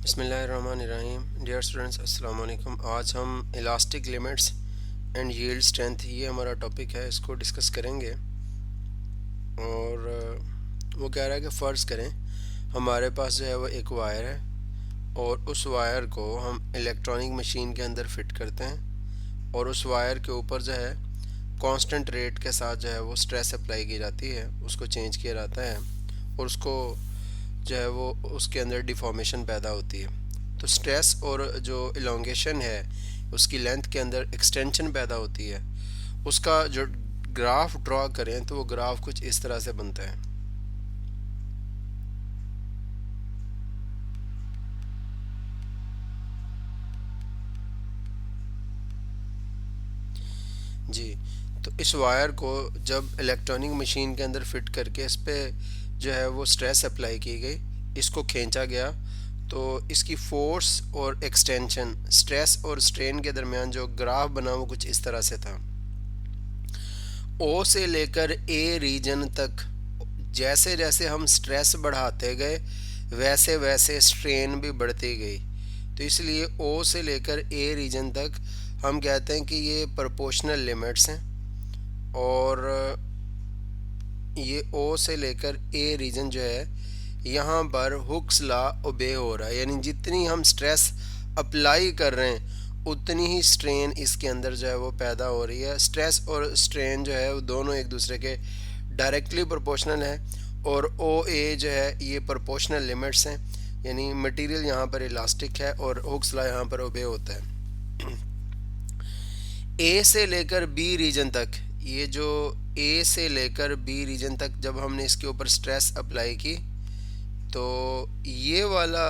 बिस्मिल्लाहिर्रहमानिर्रहीम। Dear students, अस्सलाम वालेकुम। आज हम elastic limits and yield strength, ये हमारा टॉपिक है, इसको डिस्कस करेंगे। और वो कह रहा है कि फ़र्ज़ करें हमारे पास जो है वो एक वायर है और उस वायर को हम इलेक्ट्रॉनिक मशीन के अंदर फिट करते हैं और उस वायर के ऊपर जो है कांस्टेंट रेट के साथ जो है वो स्ट्रेस अप्लाई की जाती है, उसको चेंज किया जाता है और उसको जो है वो उसके अंदर डिफॉर्मेशन पैदा होती है। तो स्ट्रेस और जो इलोंगेशन है उसकी लेंथ के अंदर एक्सटेंशन पैदा होती है। उसका जो ग्राफ ड्रॉ करें तो वो ग्राफ कुछ इस तरह से बनता है। जी, तो इस वायर को जब इलेक्ट्रॉनिक मशीन के अंदर फिट करके इस पे जो है वो स्ट्रेस अप्लाई की गई, इसको खींचा गया, तो इसकी फोर्स और एक्सटेंशन, स्ट्रेस और स्ट्रेन के दरमियान जो ग्राफ बना वो कुछ इस तरह से था। ओ से लेकर ए रीजन तक जैसे जैसे हम स्ट्रेस बढ़ाते गए वैसे वैसे स्ट्रेन भी बढ़ती गई। तो इसलिए ओ से लेकर ए रीजन तक हम कहते हैं कि ये प्रोपोर्शनल लिमिट्स हैं और ये ओ से लेकर ए रीजन जो है यहाँ पर हुक्स लॉ ओबे हो रहा है, यानी जितनी हम स्ट्रेस अप्लाई कर रहे हैं उतनी ही स्ट्रेन इसके अंदर जो है वो पैदा हो रही है। स्ट्रेस और स्ट्रेन जो है वो दोनों एक दूसरे के डायरेक्टली प्रोपोर्शनल है और ओ ए जो है ये प्रोपोर्शनल लिमिट्स हैं, यानी मटेरियल यहाँ पर इलास्टिक है और हुक्स लॉ यहाँ पर ओबे होता है। ए से लेकर बी रीजन तक, ये जो ए से लेकर बी रीजन तक जब हमने इसके ऊपर स्ट्रेस अप्लाई की तो ये वाला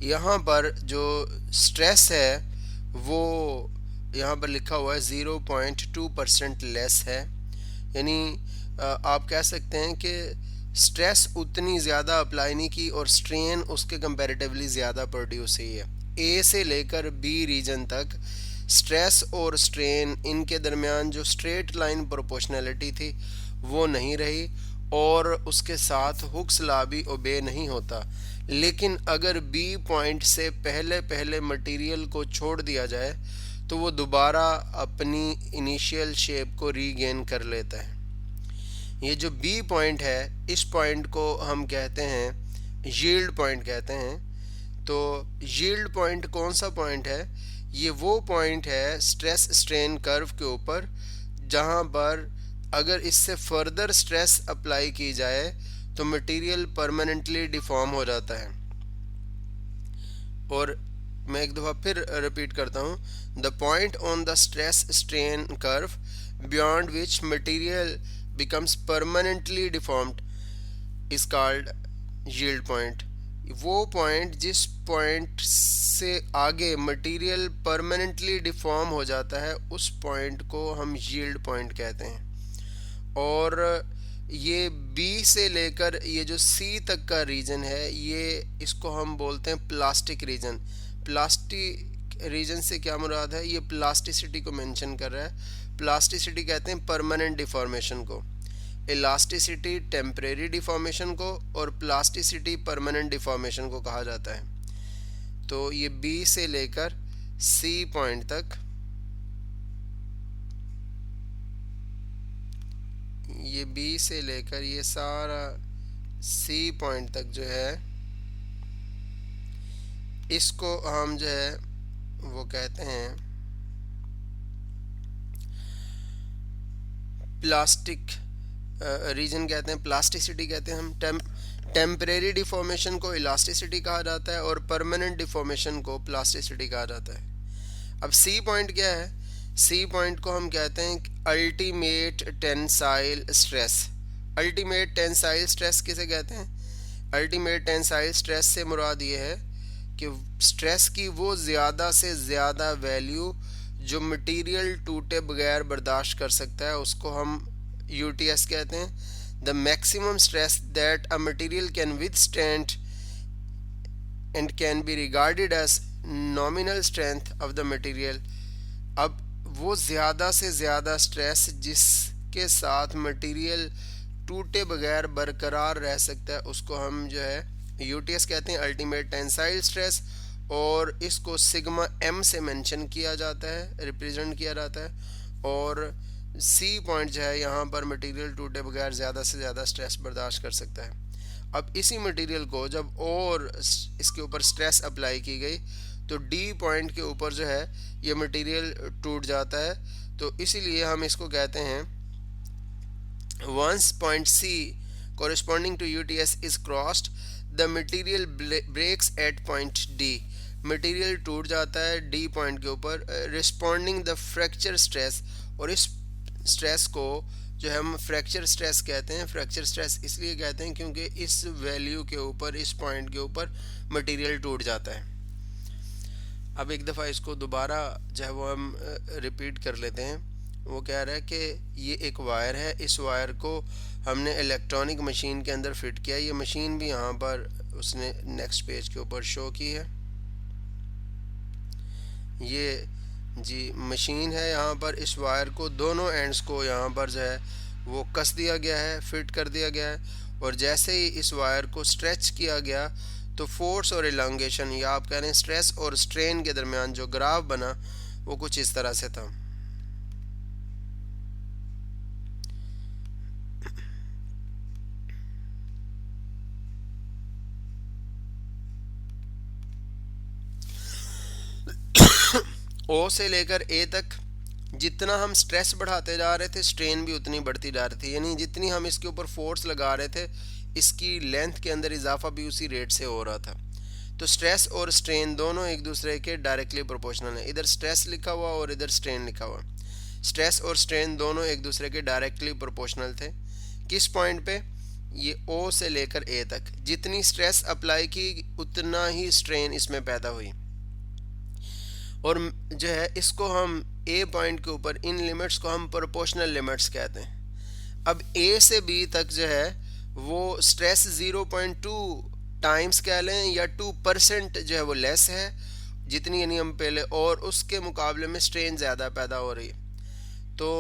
यहाँ पर जो स्ट्रेस है वो यहाँ पर लिखा हुआ है 0.2% लेस है, यानी आप कह सकते हैं कि स्ट्रेस उतनी ज़्यादा अप्लाई नहीं की और स्ट्रेन उसके कंपैरेटिवली ज़्यादा प्रोड्यूस हुई है। ए से लेकर बी रीजन तक स्ट्रेस और स्ट्रेन इनके दरमियान जो स्ट्रेट लाइन प्रोपोर्शनैलिटी थी वो नहीं रही और उसके साथ हुक्स लॉ भी ओबे नहीं होता। लेकिन अगर बी पॉइंट से पहले पहले मटेरियल को छोड़ दिया जाए तो वो दोबारा अपनी इनिशियल शेप को रीगेन कर लेता है। ये जो बी पॉइंट है इस पॉइंट को हम कहते हैं यील्ड पॉइंट कहते हैं। तो यील्ड पॉइंट कौन सा पॉइंट है? ये वो पॉइंट है स्ट्रेस स्ट्रेन कर्व के ऊपर जहाँ पर अगर इससे फर्दर स्ट्रेस अप्लाई की जाए तो मटेरियल परमानेंटली डिफॉर्म हो जाता है। और मैं एक दफ़ा फिर रिपीट करता हूँ, the point on the stress strain curve beyond which material becomes permanently deformed is called yield point। वो पॉइंट जिस पॉइंट से आगे मटेरियल परमानेंटली डिफॉर्म हो जाता है उस पॉइंट को हम यील्ड पॉइंट कहते हैं। और ये बी से लेकर ये जो सी तक का रीजन है ये इसको हम बोलते हैं प्लास्टिक रीजन। प्लास्टिक रीजन से क्या मुराद है? ये प्लास्टिसिटी को मेंशन कर रहा है। प्लास्टिसिटी कहते हैं परमानेंट डिफॉर्मेशन को, इलास्टिसिटी टेम्परेरी डिफॉर्मेशन को और प्लास्टिसिटी परमानेंट डिफॉर्मेशन को कहा जाता है। तो ये बी से लेकर सी पॉइंट तक, ये बी से लेकर ये सारा सी पॉइंट तक जो है इसको हम जो है वो कहते हैं प्लास्टिक रीजन कहते हैं, प्लास्टिसिटी कहते हैं हम। टेम्परेरी डिफॉर्मेशन को इलास्टिसिटी कहा जाता है और परमानेंट डिफॉर्मेशन को प्लास्टिसिटी कहा जाता है। अब सी पॉइंट क्या है? सी पॉइंट को हम कहते हैं ultimate tensile stress. Ultimate tensile stress किसे कहते हैं? अल्टीमेट टेंसाइल स्ट्रेस से मुराद ये है कि स्ट्रेस की वो ज़्यादा से ज़्यादा वैल्यू जो मटेरियल टूटे बगैर बर्दाश्त कर सकता है उसको हम UTS कहते हैं। The maximum stress that a material can withstand and can be regarded as nominal strength of the material. अब वो ज़्यादा से ज़्यादा स्ट्रेस जिसके साथ मटेरियल टूटे बगैर बरकरार रह सकता है उसको हम जो है UTS कहते हैं, अल्टीमेट टेंसाइल स्ट्रेस। और इसको सिग्मा एम से मेंशन किया जाता है, रिप्रेजेंट किया जाता है। और सी पॉइंट जो है यहाँ पर मटेरियल टूटे बगैर ज़्यादा से ज़्यादा स्ट्रेस बर्दाश्त कर सकता है। अब इसी मटेरियल को जब और इसके ऊपर स्ट्रेस अप्लाई की गई तो डी पॉइंट के ऊपर जो है ये मटेरियल टूट जाता है। तो इसीलिए हम इसको कहते हैं once point C corresponding to UTS is crossed the material breaks at point D। Material टूट जाता है डी पॉइंट के ऊपर रिस्पॉन्डिंग द फ्रैक्चर स्ट्रेस। और इस स्ट्रेस को जो हम फ्रैक्चर स्ट्रेस कहते हैं। फ्रैक्चर स्ट्रेस इसलिए कहते हैं क्योंकि इस वैल्यू के ऊपर, इस पॉइंट के ऊपर मटेरियल टूट जाता है। अब एक दफ़ा इसको दोबारा जो है वो हम रिपीट कर लेते हैं। वो कह रहा है कि ये एक वायर है, इस वायर को हमने इलेक्ट्रॉनिक मशीन के अंदर फिट किया। ये मशीन भी यहाँ पर उसने नेक्स्ट पेज के ऊपर शो की है। ये जी मशीन है, यहाँ पर इस वायर को दोनों एंड्स को यहाँ पर जो है वो कस दिया गया है, फिट कर दिया गया है। और जैसे ही इस वायर को स्ट्रेच किया गया तो फोर्स और इलांगेशन, या आप कह रहे हैं स्ट्रेस और स्ट्रेन के दरमियान जो ग्राफ बना वो कुछ इस तरह से था। ओ से लेकर ए तक जितना हम स्ट्रेस बढ़ाते जा रहे थे स्ट्रेन भी उतनी बढ़ती जा रही थी, यानी जितनी हम इसके ऊपर फोर्स लगा रहे थे इसकी लेंथ के अंदर इजाफा भी उसी रेट से हो रहा था। तो स्ट्रेस और स्ट्रेन दोनों एक दूसरे के डायरेक्टली प्रोपोर्शनल है। इधर स्ट्रेस लिखा हुआ और इधर स्ट्रेन लिखा हुआ। स्ट्रेस और स्ट्रेन दोनों एक दूसरे के डायरेक्टली प्रोपोर्शनल थे। किस पॉइंट पे? ये ओ से लेकर ए तक जितनी स्ट्रेस अप्लाई की उतना ही स्ट्रेन इसमें पैदा हुई। और जो है इसको हम ए पॉइंट के ऊपर इन लिमिट्स को हम प्रोपोर्शनल लिमिट्स कहते हैं। अब ए से बी तक जो है वो स्ट्रेस 0.2 टाइम्स कह लें या 2% जो है वो लेस है जितनी, यानी हम पहले, और उसके मुकाबले में स्ट्रेन ज़्यादा पैदा हो रही है। तो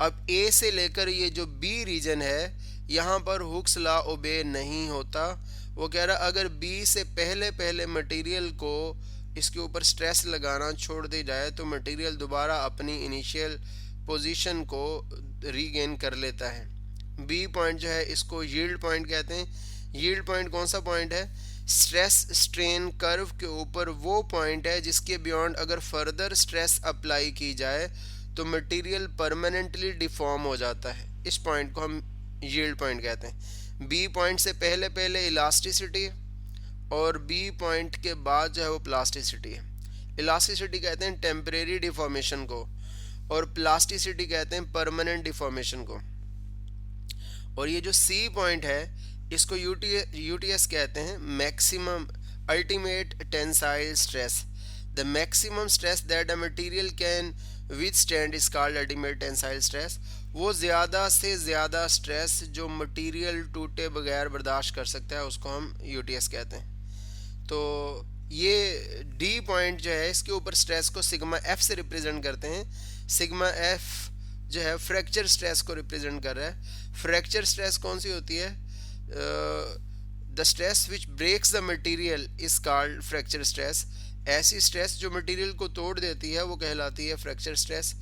अब ए से लेकर ये जो बी रीजन है यहाँ पर हुक्स लॉ ओबे नहीं होता। वो कह रहा अगर बी से पहले पहले मटेरियल को इसके ऊपर स्ट्रेस लगाना छोड़ दी जाए तो मटेरियल दोबारा अपनी इनिशियल पोजीशन को रीगेन कर लेता है। बी पॉइंट जो है इसको यील्ड पॉइंट कहते हैं। यील्ड पॉइंट कौन सा पॉइंट है? स्ट्रेस स्ट्रेन कर्व के ऊपर वो पॉइंट है जिसके बियॉन्ड अगर फर्दर स्ट्रेस अप्लाई की जाए तो मटेरियल परमानेंटली डिफॉर्म हो जाता है। इस पॉइंट को हम यील्ड पॉइंट कहते हैं। बी पॉइंट से पहले पहले इलास्टिसिटी और बी पॉइंट के बाद जो है वो प्लास्टिसिटी है। इलास्टिसिटी कहते हैं टेम्परेरी डिफॉर्मेशन को और प्लास्टिसिटी कहते हैं परमानेंट डिफॉर्मेशन को। और ये जो सी पॉइंट है इसको यूटीएस कहते हैं, maximum ultimate tensile stress. The maximum stress that a material can withstand is called ultimate tensile stress. वो ज़्यादा से ज़्यादा स्ट्रेस जो मटेरियल टूटे बगैर बर्दाश्त कर सकता है उसको हम यूटीएस कहते हैं। तो ये डी पॉइंट जो है इसके ऊपर स्ट्रेस को सिग्मा एफ से रिप्रेजेंट करते हैं। सिग्मा एफ जो है फ्रैक्चर स्ट्रेस को रिप्रेजेंट कर रहा है। फ्रैक्चर स्ट्रेस कौन सी होती है? The stress which breaks the material is called fracture stress. ऐसी स्ट्रेस जो मटेरियल को तोड़ देती है वो कहलाती है फ्रैक्चर स्ट्रेस।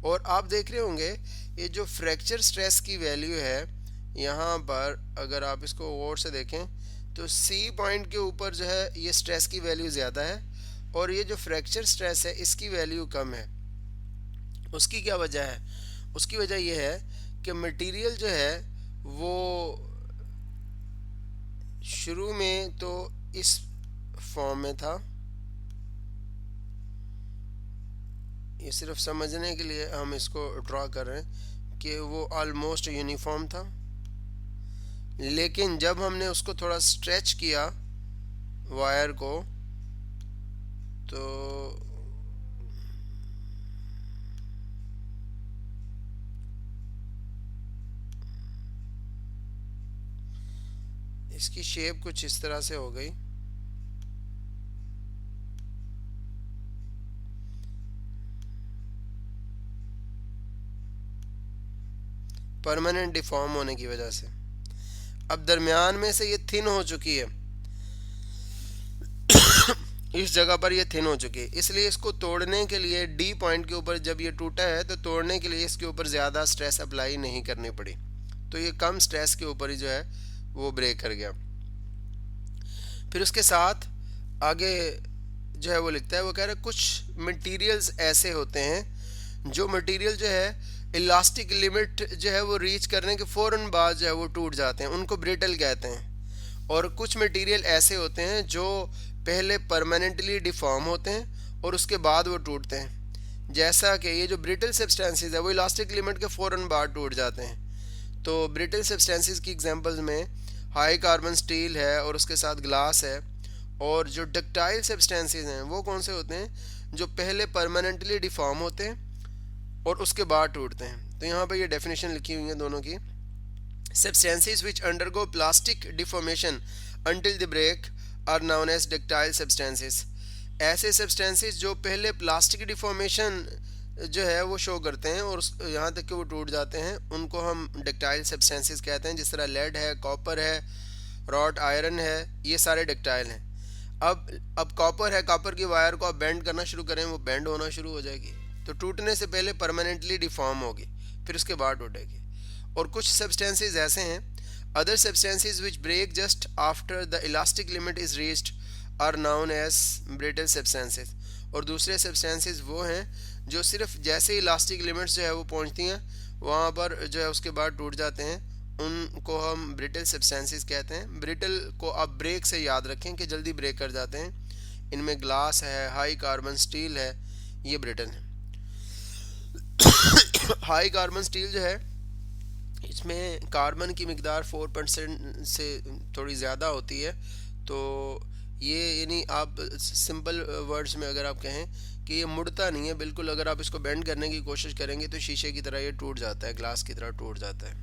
और आप देख रहे होंगे ये जो फ्रैक्चर स्ट्रेस की वैल्यू है यहाँ पर, अगर आप इसको गौर से देखें तो सी पॉइंट के ऊपर जो है ये स्ट्रेस की वैल्यू ज़्यादा है और ये जो फ्रैक्चर स्ट्रेस है इसकी वैल्यू कम है। उसकी क्या वजह है? उसकी वजह यह है कि मटेरियल जो है वो शुरू में तो इस फॉर्म में था, ये सिर्फ समझने के लिए हम इसको ड्रॉ कर रहे हैं कि वो ऑलमोस्ट यूनिफॉर्म था। लेकिन जब हमने उसको थोड़ा स्ट्रेच किया वायर को तो इसकी शेप कुछ इस तरह से हो गई। परमानेंट डिफॉर्म होने की वजह से अब दरमियान में से ये थिन हो चुकी है इस जगह पर ये थिन हो चुकी है, इसलिए इसको तोड़ने के लिए डी पॉइंट के ऊपर जब ये टूटा है तो तोड़ने के लिए इसके ऊपर ज़्यादा स्ट्रेस अप्लाई नहीं करनी पड़ी, तो ये कम स्ट्रेस के ऊपर ही जो है वो ब्रेक कर गया। फिर उसके साथ आगे जो है वो लिखता है, वो कह रहा है कुछ मटेरियल्स ऐसे होते हैं जो मटेरियल जो है इलास्टिक लिमिट जो है वो रीच करने के फ़ौरन बाद जो है वो टूट जाते हैं, उनको ब्रिटल कहते हैं। और कुछ मटेरियल ऐसे होते हैं जो पहले परमानेंटली डिफॉर्म होते हैं और उसके बाद वो टूटते हैं, जैसा कि ये जो ब्रिटल सब्सटेंसेस है वो इलास्टिक लिमिट के फ़ौरन बाद टूट जाते हैं। तो ब्रिटल सब्सटेंसेस की एग्जांपल्स में हाई कार्बन स्टील है और उसके साथ ग्लास है। और जो डक्टाइल सब्सटेंसेस हैं वो कौन से होते हैं, जो पहले परमानेंटली डिफॉर्म होते हैं और उसके बाद टूटते हैं। तो यहाँ पर ये डेफिनेशन लिखी हुई है दोनों की। Substances which undergo plastic deformation until they break are known as ductile substances. ऐसे substances जो पहले प्लास्टिक डिफॉर्मेशन जो है वो शो करते हैं और यहाँ तक कि वो टूट जाते हैं, उनको हम डक्टाइल सब्सटेंसेस कहते हैं। जिस तरह लेड है, कॉपर है, रॉट आयरन है, ये सारे डक्टाइल हैं। अब कॉपर है, कॉपर की वायर को आप बेंड करना शुरू करें वो बेंड होना शुरू हो जाएगी, तो टूटने से पहले परमानेंटली डिफॉर्म होगी, फिर उसके बाद टूटेगी। और कुछ सब्सटेंसेस ऐसे हैं, other substances which break just after the elastic limit is reached are known as brittle substances. और दूसरे सब्सटेंसेस वो हैं जो सिर्फ जैसे इलास्टिक लिमिट्स जो है वो पहुंचती हैं वहाँ पर जो है उसके बाद टूट जाते हैं, उनको हम ब्रिटल सब्सटेंसेस कहते हैं। ब्रिटल को आप ब्रेक से याद रखें कि जल्दी ब्रेक कर जाते हैं। इनमें ग्लास है, हाई कार्बन स्टील है, ये ब्रिटल है। हाई कार्बन स्टील जो है इसमें कार्बन की मिकदार 4% से थोड़ी ज़्यादा होती है। तो ये यानी आप सिंपल वर्ड्स में अगर आप कहें कि ये मुड़ता नहीं है बिल्कुल, अगर आप इसको बेंड करने की कोशिश करेंगे तो शीशे की तरह ये टूट जाता है, ग्लास की तरह टूट जाता है।